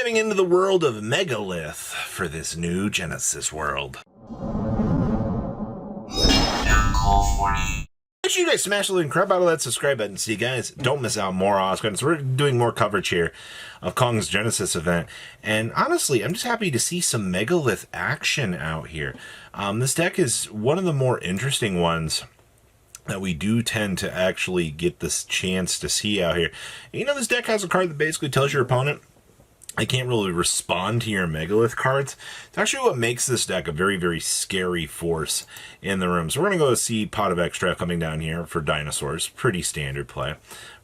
diving into the world of Megalith for this new Genesys world. Make sure you guys smash the like and crap out of that subscribe button so you guys don't miss out more Oscars. We're doing more coverage here of Kong's Genesys event. And honestly, I'm just happy to see some Megalith action out here. This deck is one of the more interesting ones that we do tend to actually get this chance to see out here. You know, this deck has a card that basically tells your opponent, I can't really respond to your Megalith cards. It's actually what makes this deck a very, very scary force in the room. So we're going to go see Pot of Extra coming down here for dinosaurs. Pretty standard play.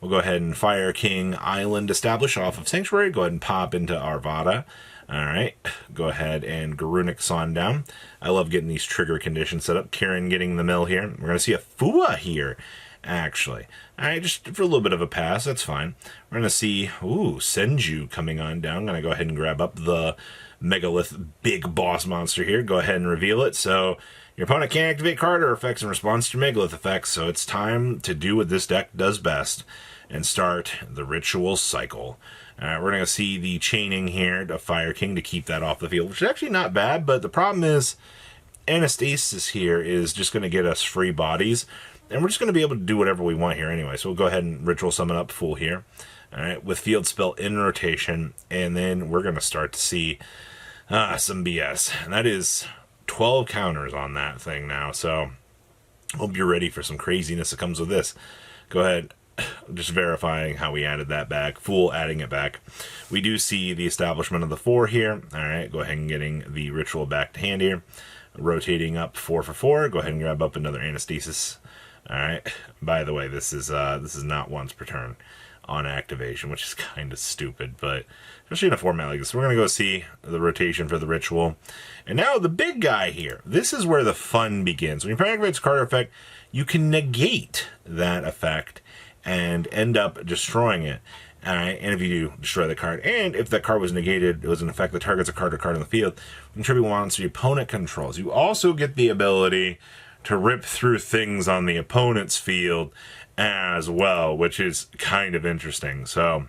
We'll go ahead and Fire King Island establish off of Sanctuary. Go ahead and pop into Arvada. Alright, go ahead and Garunix on down. I love getting these trigger conditions set up. Kieran getting the mill here. We're going to see a Fua here, actually. Alright, just for a little bit of a pass, that's fine. We're going to see, Senju coming on down. I'm going to go ahead and grab up the Megalith big boss monster here. Go ahead and reveal it. So your opponent can't activate card or effects in response to Megalith effects. So it's time to do what this deck does best and start the ritual cycle. Alright, we're going to see the chaining here to Fire King to keep that off the field, which is actually not bad, but the problem is Anastasis here is just going to get us free bodies, and we're just going to be able to do whatever we want here anyway. So we'll go ahead and Ritual Summon up full here, alright, with Field Spell in rotation, and then we're going to start to see some BS. And that is 12 counters on that thing now, so hope you're ready for some craziness that comes with this. Go ahead. Just verifying how we added that back. Full adding it back. We do see the establishment of the 4 here. Alright, go ahead and getting the ritual back to hand here. Rotating up 4 for 4. Go ahead and grab up another Anastasis. Alright. By the way, this is not once per turn on activation, which is kind of stupid, but especially in a format like this. We're going to go see the rotation for the ritual. And now the big guy here. This is where the fun begins. When your opponent activates a card effect, you can negate that effect and end up destroying it. Alright, and if you do, destroy the card. And if that card was negated, it was an effect that targets a card or card on the field, contribute one to your opponent controls. You also get the ability to rip through things on the opponent's field as well, which is kind of interesting. So,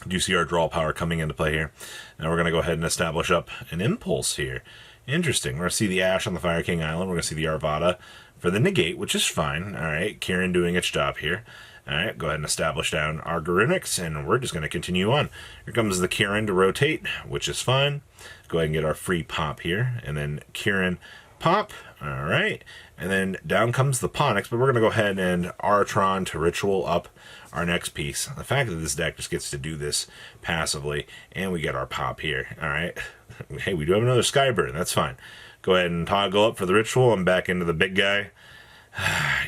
you see our draw power coming into play here. Now we're going to go ahead and establish up an Impulse here. Interesting. We're going to see the Ash on the Fire King Island. We're going to see the Arvada for the negate, which is fine. Alright, Kieran doing its job here. Alright, go ahead and establish down our Garunix, and we're just going to continue on. Here comes the Kieran to rotate, which is fine. Go ahead and get our free pop here, and then Kieran pop. Alright, and then down comes the Ponix, but we're going to go ahead and Artron to ritual up our next piece. The fact that this deck just gets to do this passively, and we get our pop here. Alright, hey, we do have another Skyburn, that's fine. Go ahead and toggle up for the ritual. I'm back into the big guy.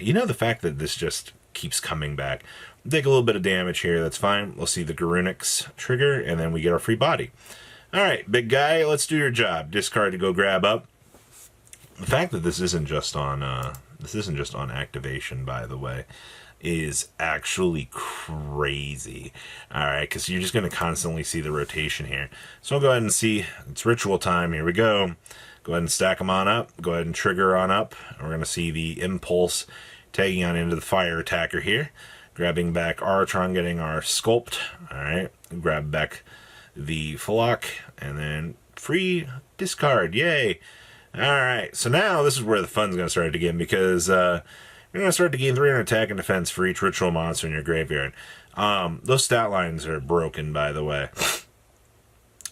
You know, the fact that this just keeps coming back. Take a little bit of damage here, that's fine. We'll see the Garunix trigger, and then we get our free body. Alright, big guy, let's do your job. Discard to go grab up. The fact that this isn't just on activation, by the way, is actually crazy. Alright, because you're just going to constantly see the rotation here. So I'll go ahead and see, it's ritual time, here we go. Go ahead and stack them on up, go ahead and trigger on up. We're going to see the Impulse tagging on into the Fire Attacker here. Grabbing back Artron, getting our Sculpt. Alright, grab back the Flock, and then free discard, yay! Alright, so now this is where the fun's going to start again, because you're going to start to gain 300 attack and defense for each ritual monster in your graveyard. Those stat lines are broken, by the way.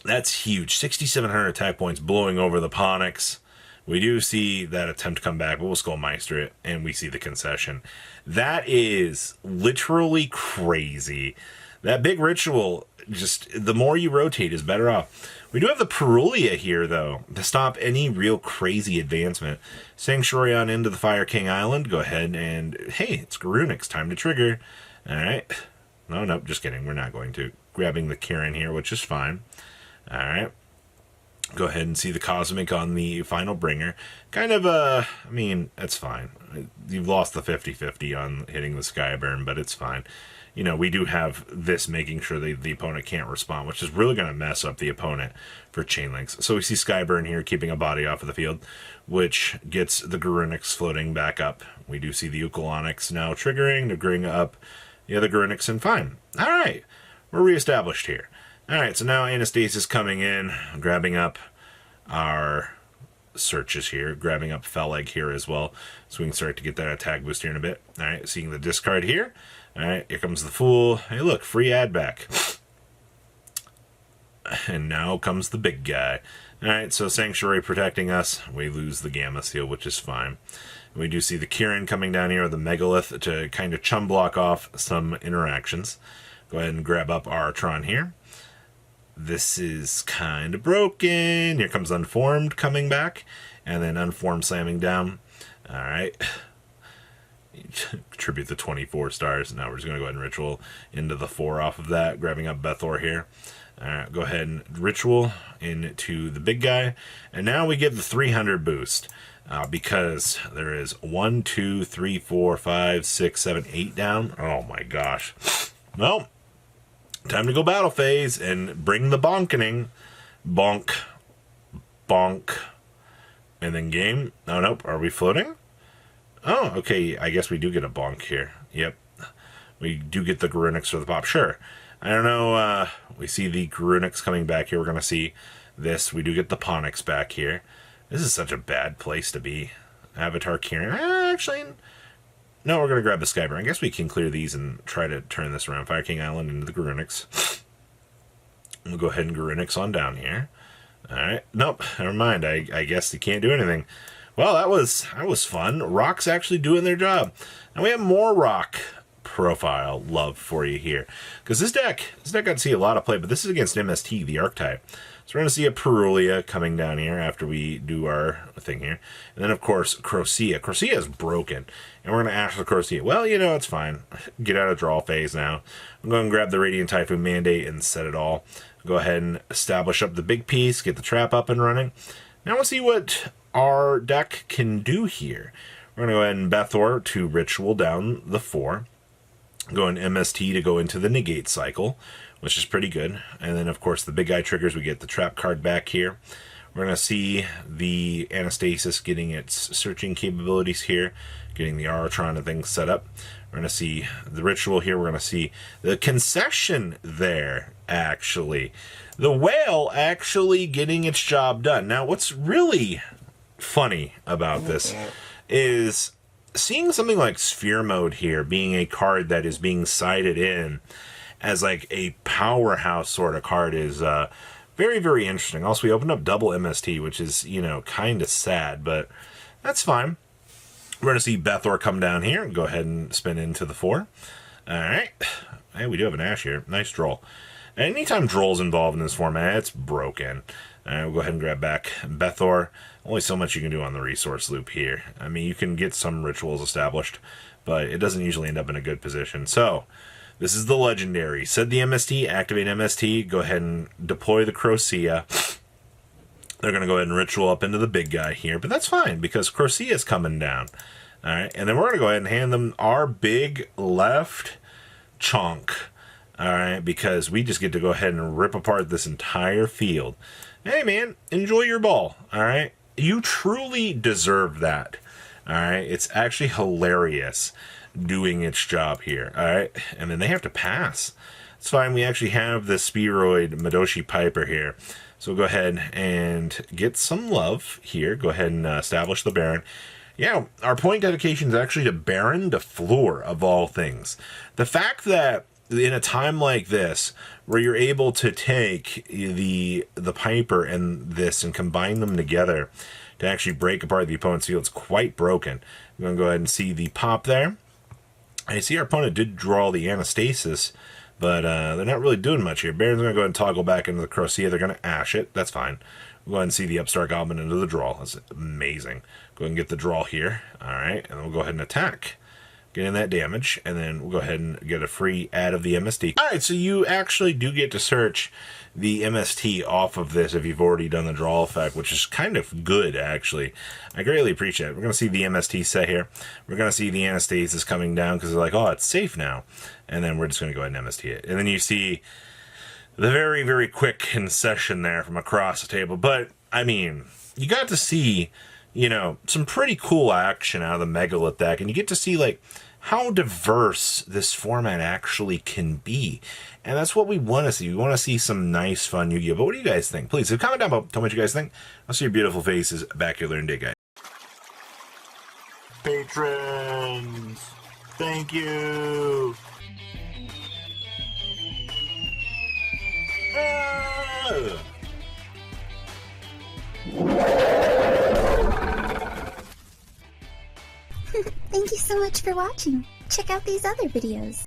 That's huge. 6,700 attack points blowing over the Ponix. We do see that attempt come back, but we'll Skullmeister it, and we see the concession. That is literally crazy. That big ritual, just the more you rotate is better off. We do have the Perulia here, though, to stop any real crazy advancement. Sanctuary on into the Fire King Island. Go ahead and, hey, it's Garunix. Time to trigger. Alright. No, just kidding. We're not going to. Grabbing the Kieran here, which is fine. Alright. Go ahead and see the Cosmic on the final bringer. Kind of, I mean, that's fine. You've lost the 50-50 on hitting the Skyburn, but it's fine. You know, we do have this making sure the opponent can't respond, which is really going to mess up the opponent for chain links. So we see Skyburn here keeping a body off of the field, which gets the Garunix floating back up. We do see the Ukulonix now triggering to bring up the other Garunix, and fine. All right, we're reestablished here. Alright, so now Anastasis coming in, grabbing up our searches here, grabbing up Felleg here as well, so we can start to get that attack boost here in a bit. Alright, seeing the discard here. Alright, here comes the Fool. Hey look, free add back. And now comes the big guy. Alright, so Sanctuary protecting us. We lose the Gamma Seal, which is fine. We do see the Kieran coming down here, the Megalith, to kind of chum block off some interactions. Go ahead and grab up our Tron here. This is kind of broken. Here comes Unformed coming back, and then Unformed slamming down. Alright. Contribute the 24 stars. Now we're just going to go ahead and Ritual into the 4 off of that, grabbing up Bethor here. Alright, go ahead and Ritual into the big guy. And now we get the 300 boost. Because there is 1, 2, 3, 4, 5, 6, 7, 8 down. Oh my gosh. Well, time to go battle phase and bring the bonkening. Bonk. Bonk. And then game. Oh, nope. Are we floating? Oh, okay. I guess we do get a bonk here. Yep. We do get the Garunix for the pop. Sure. I don't know. We see the Garunix coming back here. We're going to see this. We do get the Ponix back here. This is such a bad place to be. Avatar Kieran. Actually, no, we're going to grab the Skyber. I guess we can clear these and try to turn this around. Fire King Island into the Garunix. We'll go ahead and Garunix on down here. Alright. Nope. Never mind. I guess you can't do anything. Well, that was fun. Rock's actually doing their job. And we have more Rock profile love for you here. Because this deck got to see a lot of play, but this is against MST, the Archetype. So we're going to see a Perulia coming down here after we do our thing here. And then, of course, Crocea. Crocea is broken. And we're going to ash the Crocea. Well, you know, it's fine. Get out of draw phase now. I'm going to grab the Radiant Typhoon Mandate and set it all. Go ahead and establish up the big piece. Get the trap up and running. Now we'll see what our deck can do here. We're going to go ahead and Bethor to Ritual down the 4. Go in MST to go into the Negate cycle, which is pretty good. And then, of course, the big guy triggers. We get the trap card back here. We're going to see the Anastasis getting its searching capabilities here, getting the Aratron and things set up. We're going to see the Ritual here. We're going to see the concession there, actually. The Whale actually getting its job done. Now, what's really funny about this is seeing something like Sphere Mode here being a card that is being cited in as like a powerhouse sort of card is very, very interesting. Also, we opened up double MST, which is, you know, kind of sad, but that's fine. We're going to see Bethor come down here and go ahead and spin into the 4. All right. Hey, we do have an Ash here. Nice Droll. Anytime Droll's involved in this format, it's broken. All right, we'll go ahead and grab back Bethor. Only so much you can do on the resource loop here. I mean, you can get some rituals established, but it doesn't usually end up in a good position. So, this is the legendary. Set the MST, activate MST, go ahead and deploy the Crocea. They're going to go ahead and ritual up into the big guy here, but that's fine because Crocea is coming down. All right, and then we're going to go ahead and hand them our big left chunk. All right, because we just get to go ahead and rip apart this entire field. Hey, man, enjoy your ball. All right, you truly deserve that. All right, it's actually hilarious doing its job here. All right, and then they have to pass. It's fine. We actually have the Spheroid Madoshi Piper here. So we'll go ahead and get some love here. Go ahead and establish the Baron. Yeah, our point dedication is actually to Baron de Fleur, of all things. The fact that in a time like this, where you're able to take the Piper and this and combine them together to actually break apart the opponent's field, it's quite broken. I'm going to go ahead and see the pop there. I see our opponent did draw the Anastasis, but they're not really doing much here. Baron's going to go ahead and toggle back into the Crocea. They're going to ash it. That's fine. We'll go ahead and see the Upstart Goblin into the draw. That's amazing. Go ahead and get the draw here. All right, and then we'll go ahead and attack. Get in that damage, and then we'll go ahead and get a free add of the MST. All right, so you actually do get to search the MST off of this if you've already done the draw effect, which is kind of good, actually. I greatly appreciate it. We're going to see the MST set here. We're going to see the Anastasis coming down because they're like, oh, it's safe now. And then we're just going to go ahead and MST it. And then you see the very, very quick concession there from across the table. But, I mean, you got to see, you know, some pretty cool action out of the Megalith deck. And you get to see, like, how diverse this format actually can be. And that's what we want to see. We want to see some nice, fun Yu-Gi-Oh! But what do you guys think? Please leave a comment down below. Tell me what you guys think. I'll see your beautiful faces back here later today, guys. Patrons, thank you. Thank you so much for watching. Check out these other videos.